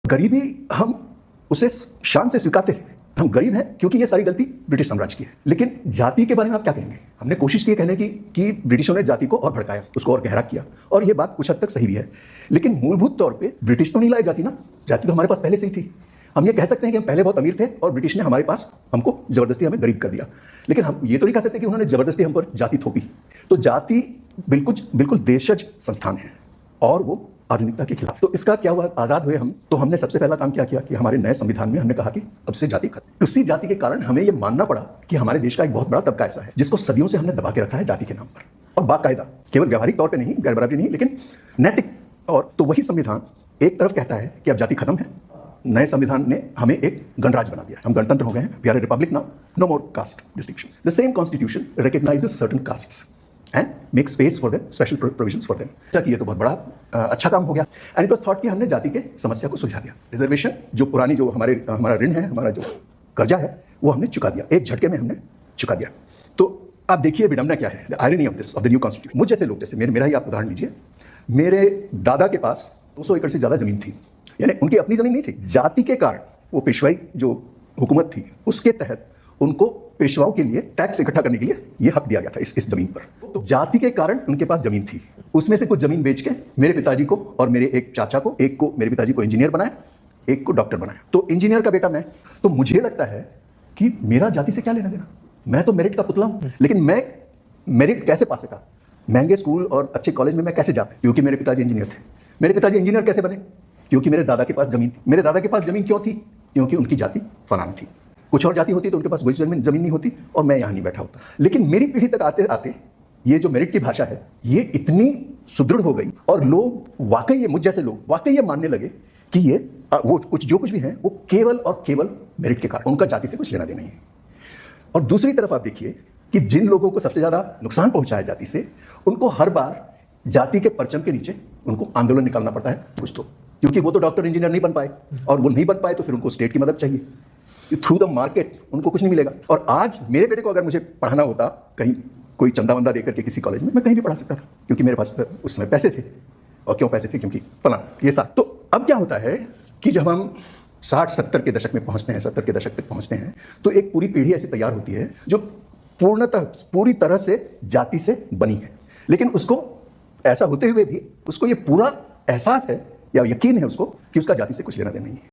गरीबी हम उसे शान से स्वीकारते थे। हम गरीब हैं क्योंकि ये सारी गलती ब्रिटिश साम्राज्य की है। लेकिन जाति के बारे में आप क्या कहेंगे? हमने कोशिश की कहने की कि ब्रिटिशों ने जाति को और भड़काया, उसको और गहरा किया, और ये बात कुछ हद तक सही भी है। लेकिन मूलभूत तौर पे ब्रिटिश तो नहीं लाए जाति ना, जाति तो हमारे पास पहले से ही थी। हम ये कह सकते हैं कि हम पहले बहुत अमीर थे और ब्रिटिश ने हमारे पास हमको जबरदस्ती हमें गरीब कर दिया। लेकिन हम ये तो नहीं कह सकते कि उन्होंने जबरदस्ती हम पर जाति थोपी। तो जाति बिल्कुल देशज संस्थान है और वो आधुनिकता के खिलाफ। तो इसका क्या हुआ? आजाद हुए हम, तो हमने सबसे पहला काम क्या किया कि हमारे नए संविधान में हमने कहा कि अब से जाति खत्म। उसी जाति के कारण हमें यह मानना पड़ा कि हमारे देश का एक बहुत बड़ा तबका ऐसा है जिसको सदियों से हमने दबा के रखा है जाति के नाम पर, और बाकायदा केवल व्यवहारिक तौर पर नहीं, गैर बराबरी नहीं, लेकिन नैतिक। और तो वही संविधान एक तरफ कहता है कि अब जाति खत्म है, नए संविधान ने हमें एक गणराज्य बना दिया, हम गणतंत्र हो गए हैं, we are a republic now, no more caste distinctions. The same constitution recognises certain castes and make space for them, special provisions for them. ये तो बहुत बड़ा अच्छा काम हो गया। एंड इट वाज थॉट कि हमने जाति के समस्या को सुलझा दिया। रिजर्वेशन जो पुरानी जो हमारा ऋण है, हमारा जो कर्जा है, वो हमने चुका दिया, एक झटके में हमने चुका दिया। तो आप देखिए विडंबना क्या है, the irony of this, of the new constitution. मुझ जैसे लोग, जैसे मेरा ही आप उदाहरण लीजिए, मेरे दादा के पास 200 एकड़ से ज़्यादा जमीन थी, यानी उनकी अपनी जमीन नहीं थी। जाति के कारण वो पेशवाई जो हुकूमत थी उसके तहत उनको पेशवाओं के लिए टैक्स इकट्ठा करने के लिए ये हक दिया गया था इस जमीन पर। तो जाति के कारण उनके पास जमीन थी, उसमें से कुछ जमीन बेच के मेरे पिताजी को और मेरे एक चाचा को, एक को मेरे पिताजी को इंजीनियर बनाया, एक को डॉक्टर बनाया। तो इंजीनियर का बेटा मैं, तो मुझे लगता है कि मेरा जाति से क्या लेना देना, मैं तो मेरिट का पुतला हूं। लेकिन मैं मेरिट कैसे पा सका? महंगे स्कूल और अच्छे कॉलेज में मैं कैसे जा पाया? क्योंकि मेरे पिताजी इंजीनियर थे। मेरे पिताजी इंजीनियर कैसे बने? क्योंकि मेरे दादा के पास जमीन थी। मेरे दादा के पास जमीन क्यों थी? क्योंकि उनकी जाति फलानी थी। कुछ और जाति होती तो उनके पास वही जमीन नहीं होती और मैं यहाँ नहीं बैठा होता। लेकिन मेरी पीढ़ी तक आते आते ये जो मेरिट की भाषा है ये इतनी सुदृढ़ हो गई और लोग वाकई, ये मुझ जैसे लोग वाकई ये मानने लगे कि ये वो जो कुछ भी है वो केवल और केवल मेरिट के कारण, उनका जाति से कुछ लेना देना नहीं है। और दूसरी तरफ आप देखिए कि जिन लोगों को सबसे ज्यादा नुकसान पहुंचाया जाति से, उनको हर बार जाति के परचम के नीचे उनको आंदोलन निकालना पड़ता है कुछ तो, क्योंकि वो तो डॉक्टर इंजीनियर नहीं बन पाए, और वो नहीं बन पाए तो फिर उनको स्टेट की मदद चाहिए। थ्रू द मार्केट उनको कुछ नहीं मिलेगा। और आज मेरे बेटे को अगर मुझे पढ़ाना होता कहीं कोई चंदा वंदा देकर के किसी कॉलेज में, मैं कहीं भी पढ़ा सकता था, क्योंकि मेरे पास उस समय पैसे थे। और क्यों पैसे थे? क्योंकि फला ये साथ। तो अब क्या होता है कि जब हम 60-70 के दशक में पहुंचते हैं, 70 के दशक तक पहुंचते हैं, तो एक पूरी पीढ़ी ऐसी तैयार होती है जो पूरी तरह से जाति से बनी है। लेकिन उसको ऐसा होते हुए भी उसको ये पूरा एहसास है या यकीन है उसको कि उसका जाति से कुछ लेना देना नहीं है।